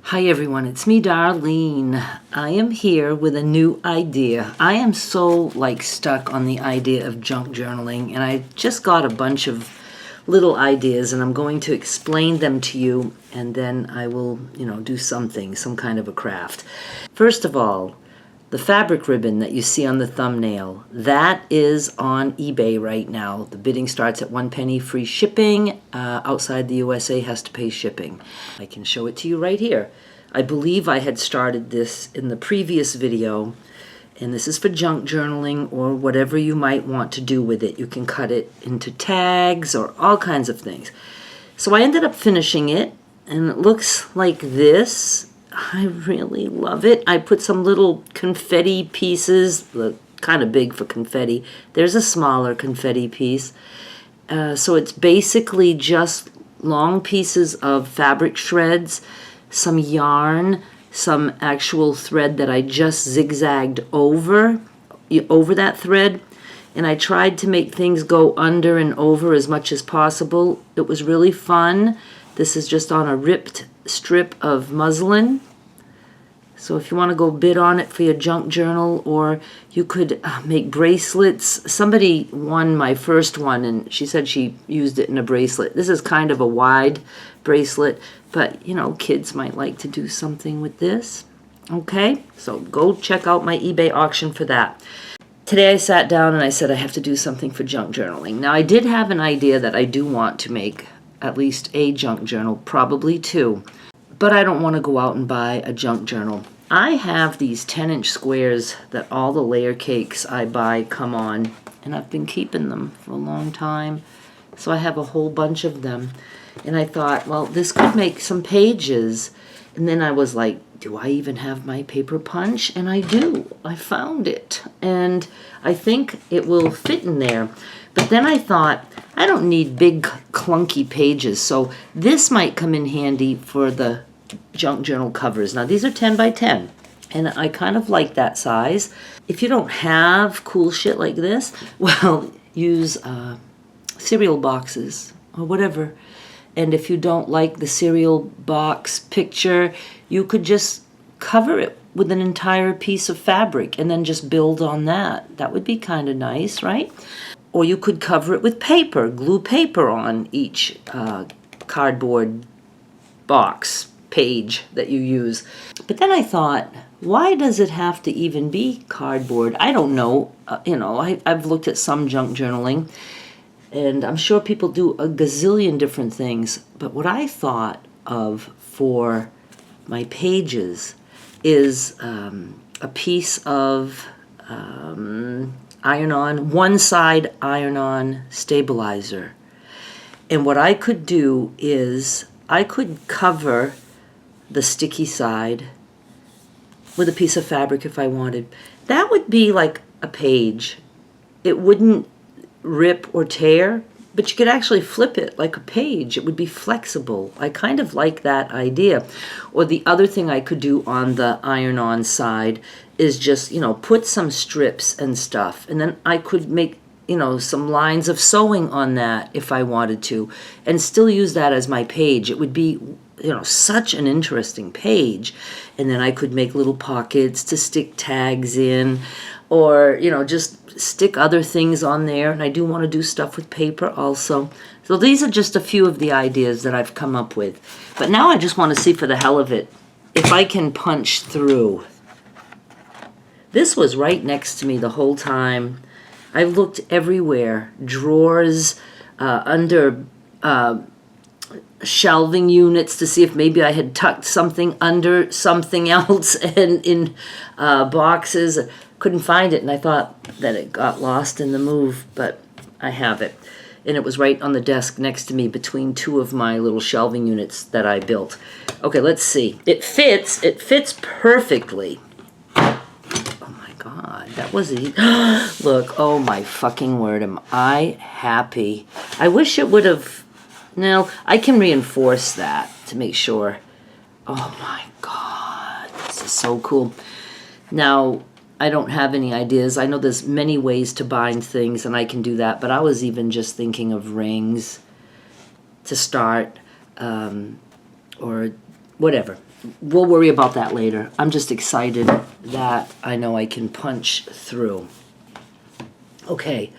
Hi everyone, it's me, Darlene. I am here with a new idea. I am so stuck on the idea of junk journaling, and I just got a bunch of little ideas, and I'm going to explain them to you, and then I will, do something, some kind of a craft. First of all, the fabric ribbon that you see on the thumbnail, that is on eBay right now. The bidding starts at 1 penny, free shipping. Outside the USA has to pay shipping. I can show it to you right here. I believe I had started this in the previous video, and this is for junk journaling or whatever you might want to do with it. You can cut it into tags or all kinds of things. So I ended up finishing it, and it looks like this. I really love it. I put some little confetti pieces, kind of big for confetti. There's a smaller confetti piece. So it's basically just long pieces of fabric shreds, some yarn, some actual thread that I just zigzagged over that thread. And I tried to make things go under and over as much as possible. It was really fun. This is just on a ripped strip of muslin. So if you want to go bid on it for your junk journal, or you could make bracelets. Somebody won my first one, and she said she used it in a bracelet. This is kind of a wide bracelet, but kids might like to do something with this. Okay, so go check out my eBay auction for that. Today I sat down and I said I have to do something for junk journaling. Now I did have an idea that I do want to make at least a junk journal, probably two. But I don't want to go out and buy a junk journal. I have these 10-inch squares that all the layer cakes I buy come on, and I've been keeping them for a long time. So I have a whole bunch of them. And I thought, well, this could make some pages. And then I was like, do I even have my paper punch? And I do. I found it. And I think it will fit in there. But then I thought, I don't need big clunky pages. So this might come in handy for the junk journal covers. Now these are 10 by 10, and I kind of like that size. If you don't have cool shit like this, well, use cereal boxes or whatever. And if you don't like the cereal box picture, you could just cover it with an entire piece of fabric and then just build on that. That would be kind of nice, right? Or you could cover it with paper, glue paper on each cardboard box page that you use. But then I thought, why does it have to even be cardboard? I don't know. I've looked at some junk journaling, and I'm sure people do a gazillion different things. But what I thought of for my pages is a piece of iron-on, one-side iron-on stabilizer. And what I could do is I could cover the sticky side with a piece of fabric if I wanted. That would be like a page. It wouldn't rip or tear, but you could actually flip it like a page. It would be flexible. I kind of like that idea. Or the other thing I could do on the iron-on side is just, put some strips and stuff, and then I could make some lines of sewing on that if I wanted to, and still use that as my page. It would be, such an interesting page. And then I could make little pockets to stick tags in, or, just stick other things on there. And I do want to do stuff with paper also. So these are just a few of the ideas that I've come up with. But now I just want to see, for the hell of it, if I can punch through. This was right next to me the whole time. I looked everywhere, drawers, under shelving units, to see if maybe I had tucked something under something else, and in boxes. Couldn't find it, and I thought that it got lost in the move, but I have it. And it was right on the desk next to me between two of my little shelving units that I built. Okay, let's see. It fits perfectly. God, that was easy. Look, oh my fucking word, am I happy. I wish it would have, no, I can reinforce that to make sure. Oh my God, this is so cool. Now, I don't have any ideas. I know there's many ways to bind things, and I can do that, but I was even just thinking of rings to start, or whatever. we'll worry about that later. I'm just excited that I know I can punch through. Okay.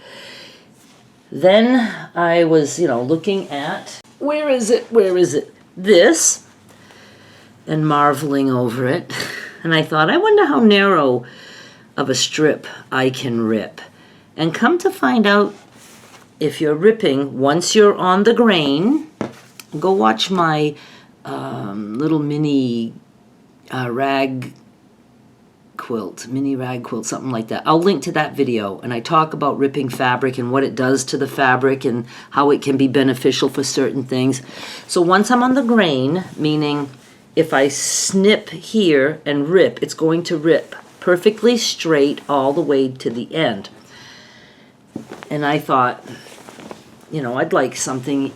Then I was, looking at, where is it? This, and marveling over it. And I thought, I wonder how narrow of a strip I can rip. And come to find out, if you're ripping, once you're on the grain, go watch my little mini rag quilt, something like that. I'll link to that video, and I talk about ripping fabric and what it does to the fabric and how it can be beneficial for certain things. So once I'm on the grain, meaning if I snip here and rip, it's going to rip perfectly straight all the way to the end. And I thought, I'd like something,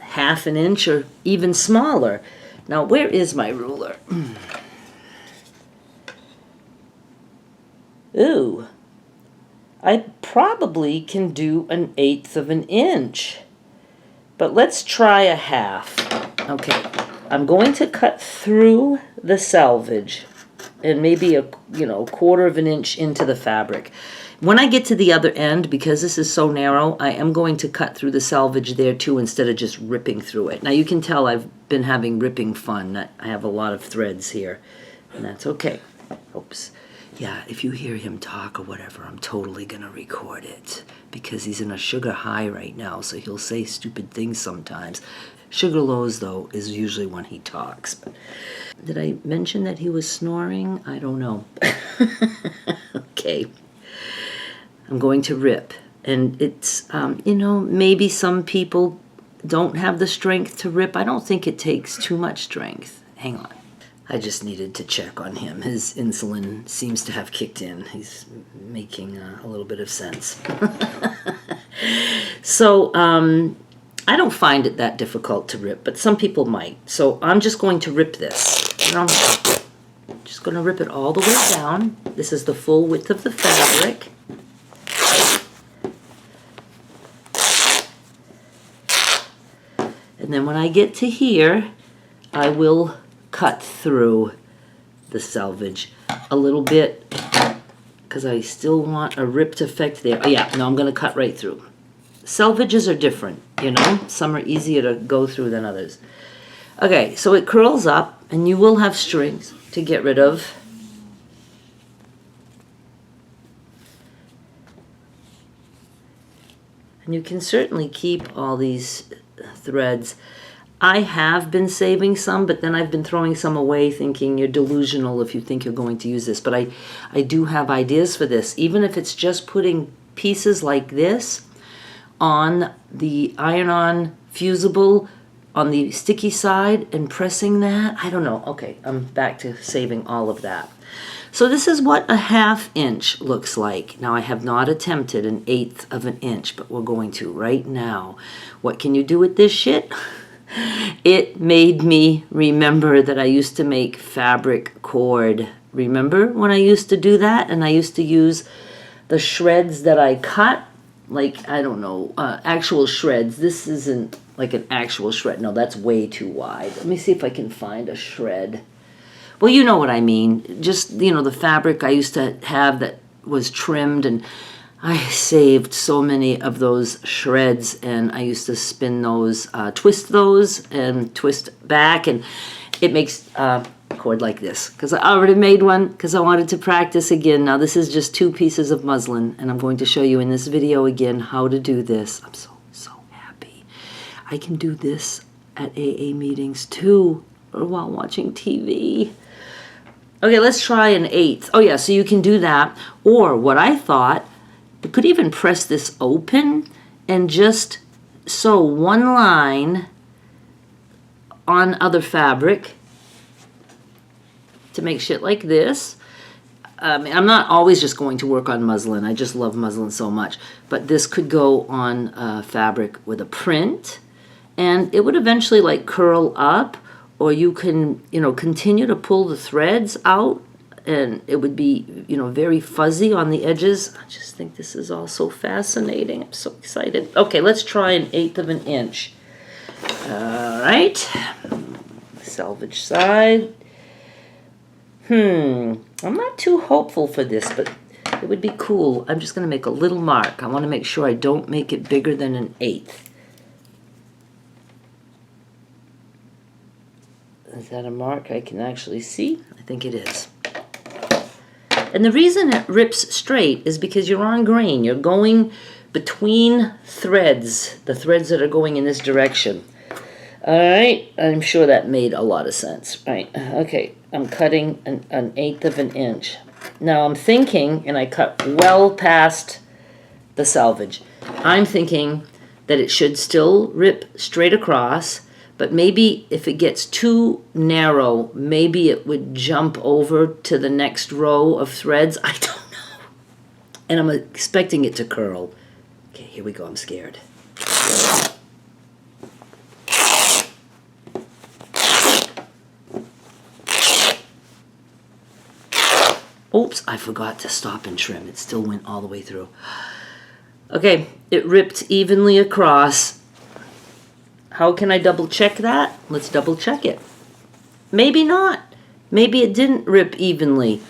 half an inch or even smaller. Now, where is my ruler? Ooh, I probably can do 1/8 of an inch, but let's try a half. Okay, I'm going to cut through the selvage and maybe a 1/4 of an inch into the fabric. When I get to the other end, because this is so narrow, I am going to cut through the selvage there too instead of just ripping through it. Now you can tell I've been having ripping fun. I have a lot of threads here, and that's okay. Oops. Yeah, if you hear him talk or whatever, I'm totally going to record it because he's in a sugar high right now, so he'll say stupid things sometimes. Sugar lows, though, is usually when he talks. But did I mention that he was snoring? I don't know. Okay. I'm going to rip. And it's, maybe some people don't have the strength to rip. I don't think it takes too much strength. Hang on. I just needed to check on him. His insulin seems to have kicked in. He's making a little bit of sense. So, I don't find it that difficult to rip, but some people might. So I'm just going to rip this. I'm just going to rip it all the way down. This is the full width of the fabric. And then when I get to here, I will cut through the selvage a little bit because I still want a ripped effect there. Oh yeah, no, I'm going to cut right through. Selvages are different, Some are easier to go through than others. Okay, so it curls up, and you will have strings to get rid of. And you can certainly keep all these threads. I have been saving some, but then I've been throwing some away thinking you're delusional if you think you're going to use this. But I do have ideas for this, even if it's just putting pieces like this on the iron-on fusible on the sticky side and pressing that. I don't know. Okay, I'm back to saving all of that. So this is what a 1/2 inch looks like. Now I have not attempted 1/8 of an inch, but we're going to right now. What can you do with this shit? It made me remember that I used to make fabric cord. Remember when I used to do that? And I used to use the shreds that I cut, like, I don't know, actual shreds. This isn't like an actual shred. No, that's way too wide. Let me see if I can find a shred. Well, you know what I mean. Just, the fabric I used to have that was trimmed, and I saved so many of those shreds, and I used to spin those, twist those, and twist back, and it makes a cord like this. Because I already made one, because I wanted to practice again. Now this is just 2 pieces of muslin, and I'm going to show you in this video again how to do this. I'm so happy. I can do this at AA meetings too, or while watching TV. Okay, let's try 1/8. Oh yeah, so you can do that. Or what I thought, you could even press this open and just sew one line on other fabric to make shit like this. I'm not always just going to work on muslin. I just love muslin so much. But this could go on fabric with a print, and it would eventually like curl up, or you can, continue to pull the threads out, and it would be, very fuzzy on the edges. I just think this is all so fascinating. I'm so excited. Okay, let's try 1/8 of an inch. All right. Let's selvage side. I'm not too hopeful for this, but it would be cool. I'm just going to make a little mark. I want to make sure I don't make it bigger than 1/8. Is that a mark I can actually see? I think it is. And the reason it rips straight is because you're on grain. You're going between threads, the threads that are going in this direction. All right, I'm sure that made a lot of sense. Right, okay, I'm cutting an 1/8 of an inch. Now I'm thinking, and I cut well past the selvage, I'm thinking that it should still rip straight across, but maybe if it gets too narrow, maybe it would jump over to the next row of threads. I don't know. And I'm expecting it to curl. Okay, here we go, I'm scared. Oops, I forgot to stop and trim. It still went all the way through. Okay, it ripped evenly across. How can I double check that? Let's double check it. Maybe not. Maybe it didn't rip evenly.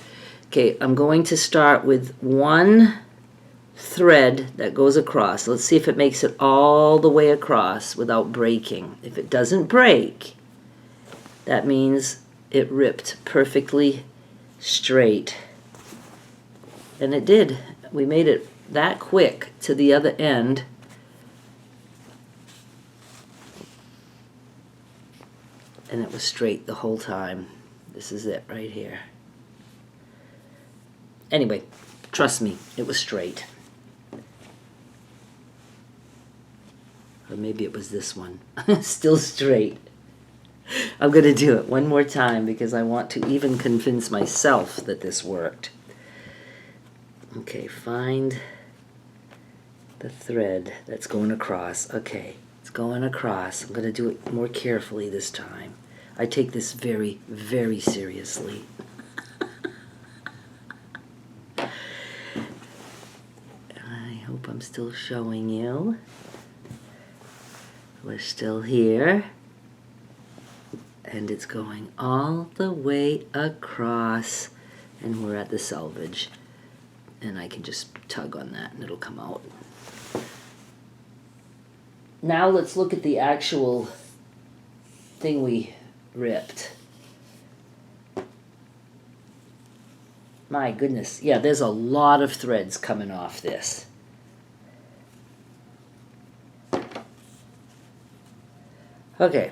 Okay, I'm going to start with one thread that goes across. Let's see if it makes it all the way across without breaking. If it doesn't break, that means it ripped perfectly straight. And it did. We made it that quick to the other end. And it was straight the whole time. This is it right here. Anyway, trust me, it was straight. Or maybe it was this one. Still straight. I'm going to do it one more time because I want to even convince myself that this worked. Okay, find the thread that's going across. Okay, it's going across. I'm going to do it more carefully this time. I take this very, very seriously. I hope I'm still showing you. We're still here. And it's going all the way across. And we're at the selvage. And I can just tug on that and it'll come out. Now let's look at the actual thing we ripped. My goodness. Yeah, there's a lot of threads coming off this. Okay.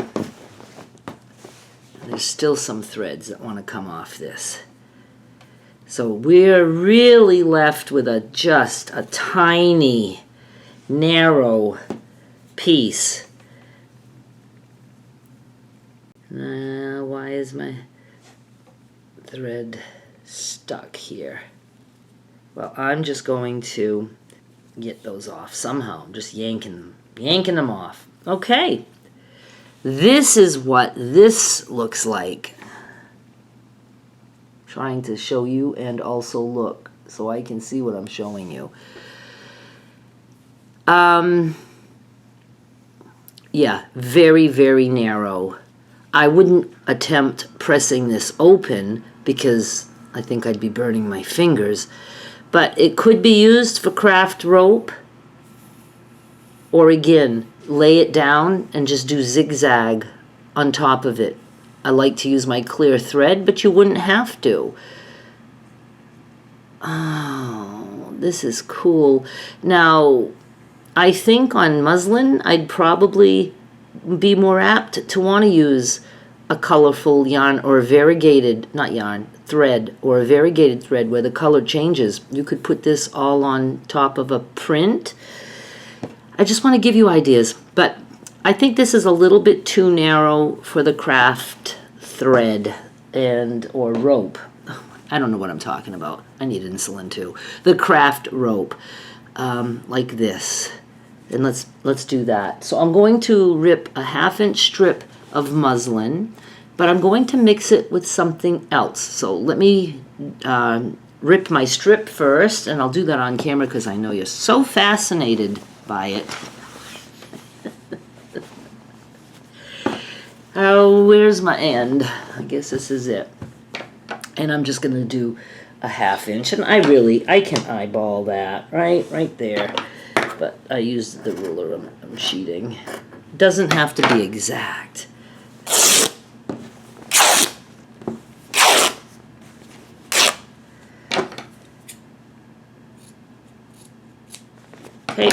There's still some threads that want to come off this. So we're really left with just a tiny, narrow piece. Why is my thread stuck here? Well, I'm just going to get those off somehow. I'm just yanking them off. Okay. This is what this looks like. Trying to show you and also look so I can see what I'm showing you. Yeah, very, very narrow. I wouldn't attempt pressing this open because I think I'd be burning my fingers, but it could be used for craft rope, or again, lay it down and just do zigzag on top of it. I like to use my clear thread, but you wouldn't have to. Oh, this is cool. Now, I think on muslin, I'd probably be more apt to want to use a colorful yarn or a variegated, not yarn, thread, or a variegated thread where the color changes. You could put this all on top of a print. I just want to give you ideas, but I think this is a little bit too narrow for the craft thread or rope. I don't know what I'm talking about. I need insulin too. The craft rope, like this. And let's do that. So I'm going to rip a 1/2 inch strip of muslin, but I'm going to mix it with something else. So let me rip my strip first, and I'll do that on camera because I know you're so fascinated by it. Oh, where's my end? I guess this is it. And I'm just going to do a 1/2 inch. And I can eyeball that, right there. But I use the ruler I'm sheeting. Doesn't have to be exact. Okay,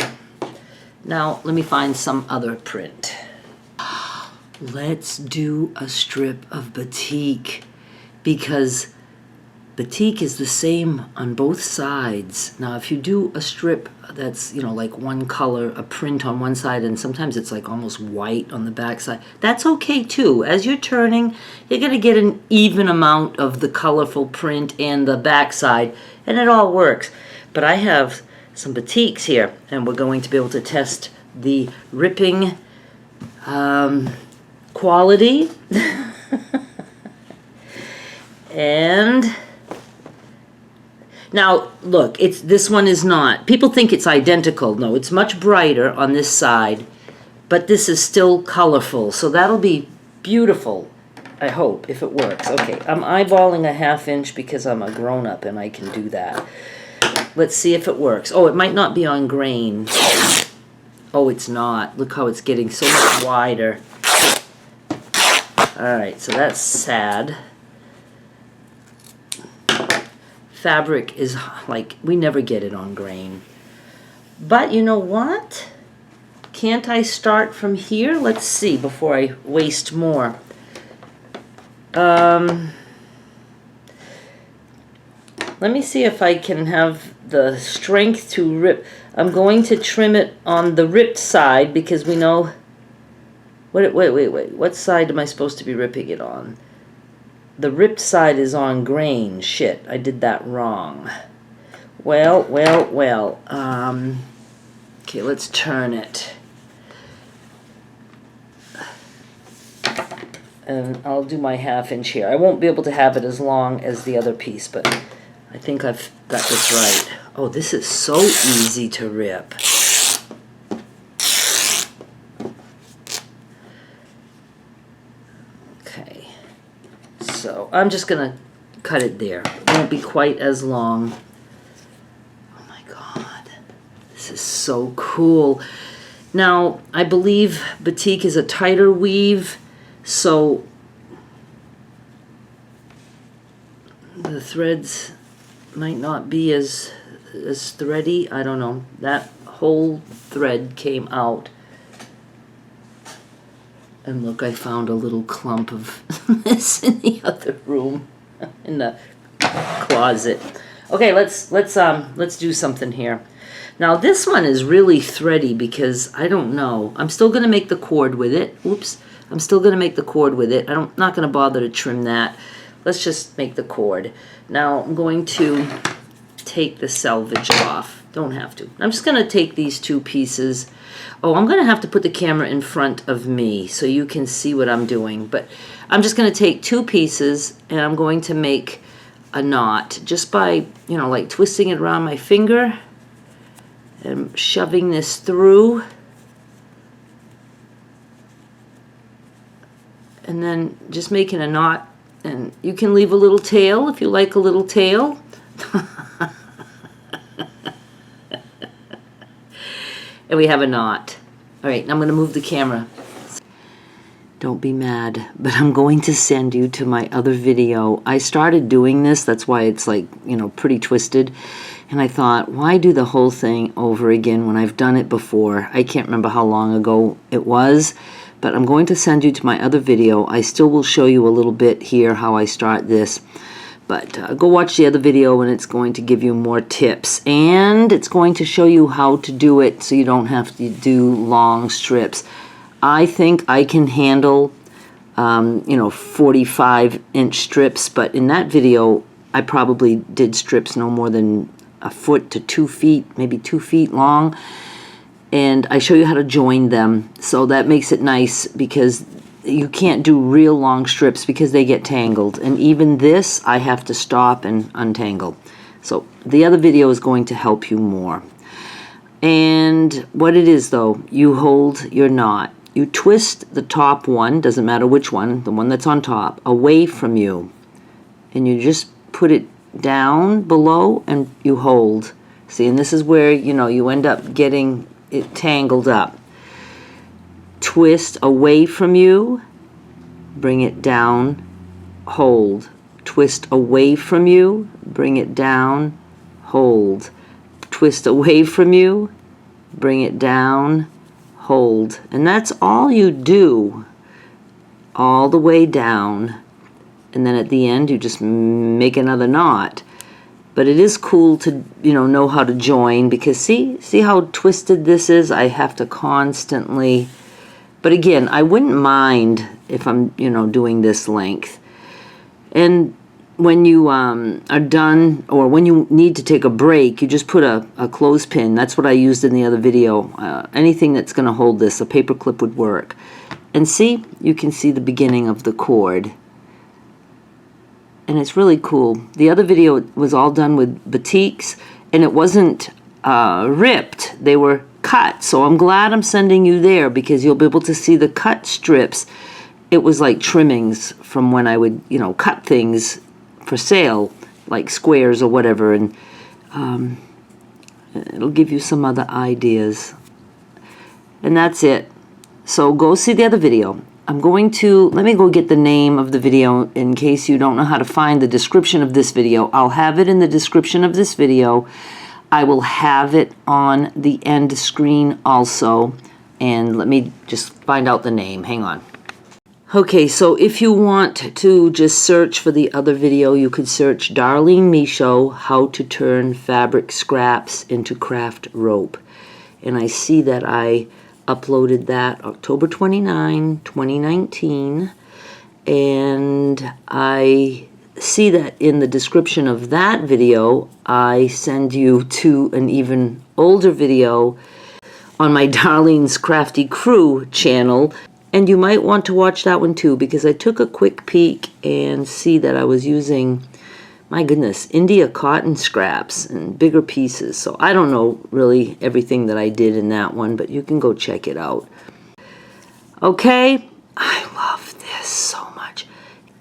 now let me find some other print. Let's do a strip of batik, because batik is the same on both sides. Now if you do a strip that's, you know, like one color, a print on one side, and sometimes it's like almost white on the back side, that's okay too. As you're turning, you're going to get an even amount of the colorful print and the back side, and it all works. But I have some batiks here, and we're going to be able to test the ripping quality. And now look, this one is not. People think it's identical. No, it's much brighter on this side, but this is still colorful, so that'll be beautiful, I hope, if it works. Okay, I'm eyeballing a 1/2 inch because I'm a grown-up and I can do that. Let's see if it works. Oh, it might not be on grain. Oh, it's not. Look how it's getting so much wider. Alright, so that's sad. Fabric is like, we never get it on grain. But you know what? Can't I start from here? Let's see before I waste more. Let me see if I can have the strength to rip. I'm going to trim it on the ripped side because we know... Wait. What side am I supposed to be ripping it on? The ripped side is on grain. Shit, I did that wrong. Well. Okay, let's turn it. And I'll do my 1/2 inch here. I won't be able to have it as long as the other piece, but I think I've got this right. Oh, this is so easy to rip. Okay. So I'm just going to cut it there. It won't be quite as long. Oh my God. This is so cool. Now, I believe batik is a tighter weave, so the threads might not be as thready. I don't know. That whole thread came out. And look, I found a little clump of this in the other room, in the closet. Okay, let's do something here. Now this one is really thready because I don't know. I'm still going to make the cord with it. Oops. I'm still going to make the cord with it. I'm not going to bother to trim that. Let's just make the cord. Now I'm going to take the selvage off. Don't have to. I'm just going to take these two pieces. Oh, I'm going to have to put the camera in front of me so you can see what I'm doing. But I'm just going to take two pieces and I'm going to make a knot just by, you know, like twisting it around my finger and shoving this through. And then just making a knot. And you can leave a little tail if you like a little tail. And we have a knot. All right, now I'm going to move the camera. Don't be mad, but I'm going to send you to my other video. I started doing this, that's why it's like, you know, pretty twisted. And I thought, why do the whole thing over again when I've done it before? I can't remember how long ago it was, but I'm going to send you to my other video. I still will show you a little bit here how I start this. But go watch the other video and it's going to give you more tips. And it's going to show you how to do it so you don't have to do long strips. I think I can handle, you know, 45-inch strips. But in that video, I probably did strips no more than a foot to 2 feet, maybe 2 feet long. And I show you how to join them. So that makes it nice because you can't do real long strips because they get tangled. And even this, I have to stop and untangle. So the other video is going to help you more. And what it is though, you hold your knot you twist the top one, doesn't matter which one, the one that's on top, away from you. And you just put it down below and you hold. See, and this is where, you know, you end up getting it tangled up. Twist away from you, bring it down, hold. Twist away from you, bring it down, hold. Twist away from you, bring it down, hold. And that's all you do, all the way down. And then at the end you just make another knot. But it is cool to, you know how to join, because see how twisted this is? I have to constantly, but again, I wouldn't mind if I'm, you know, doing this length. And when you are done, or when you need to take a break, you just put a clothespin. That's what I used in the other video. Anything that's going to hold this, a paper clip would work. And see, you can see the beginning of the cord. And it's really cool. The other video was all done with batiks, and it wasn't ripped. They were cut. So I'm glad I'm sending you there, because you'll be able to see the cut strips. It was like trimmings from when I would, you know, cut things for sale, like squares or whatever, and it'll give you some other ideas. And that's it. So go see the other video. I'm going to, let me go get the name of the video in case you don't know how to find the description of this video. I'll have it in the description of this video. I will have it on the end screen also. And let me just find out the name. Hang on. Okay, so if you want to just search for the other video, you could search Darlene Michaud, How to Turn Fabric Scraps into Craft Rope. And I see that I uploaded that October 29, 2019. And I see that in the description of that video, I send you to an even older video on my Darlene's Crafty Crew channel. And you might want to watch that one too, because I took a quick peek and see that I was using, my goodness, India cotton scraps and bigger pieces. So I don't know really everything that I did in that one, but you can go check it out. Okay, I love this so much.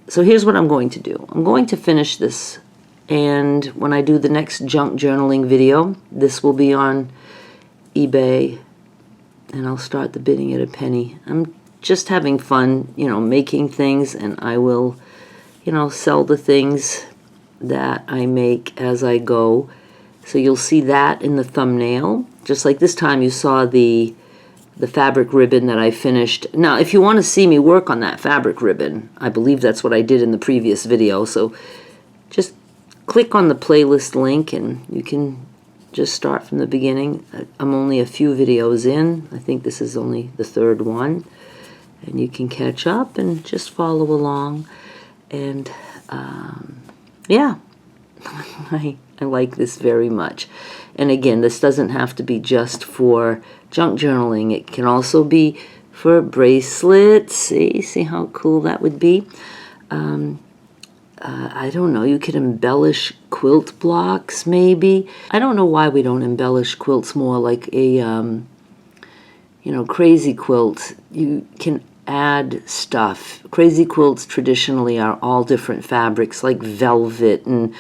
So here's what I'm going to do. I'm going to finish this, and when I do the next junk journaling video, this will be on eBay, and I'll start the bidding at a penny. I'm just having fun, you know, making things, and I will, you know, sell the things that I make as I go. So you'll see that in the thumbnail, just like this time you saw the fabric ribbon that I finished. Now, if you want to see me work on that fabric ribbon, I believe that's what I did in the previous video, so just click on the playlist link and you can just start from the beginning. I'm only a few videos in. I think this is only the third one. And you can catch up and just follow along. And yeah, I like this very much. And again, this doesn't have to be just for junk journaling. It can also be for bracelets. See how cool that would be. I don't know, you could embellish quilt blocks maybe. I don't know why we don't embellish quilts more, like a you know, crazy quilt. You can add stuff. Crazy quilts traditionally are all different fabrics, like velvet and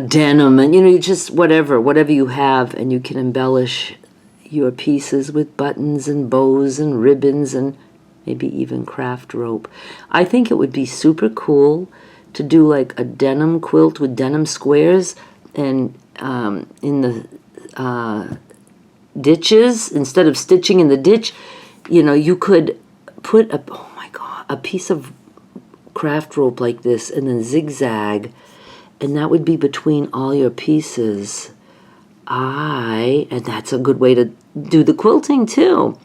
denim, and you know, just whatever you have, and you can embellish your pieces with buttons and bows and ribbons and maybe even craft rope. I think it would be super cool to do like a denim quilt with denim squares, and in the ditches, instead of stitching in the ditch, you know, you could put a piece of craft rope like this and then zigzag, and that would be between all your pieces. And that's a good way to do the quilting too.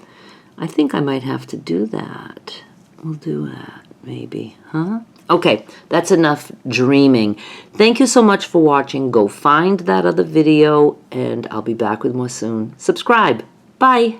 I think I might have to do that. We'll do that maybe, huh? Okay, that's enough dreaming. Thank you so much for watching. Go find that other video, and I'll be back with more soon. Subscribe. Bye.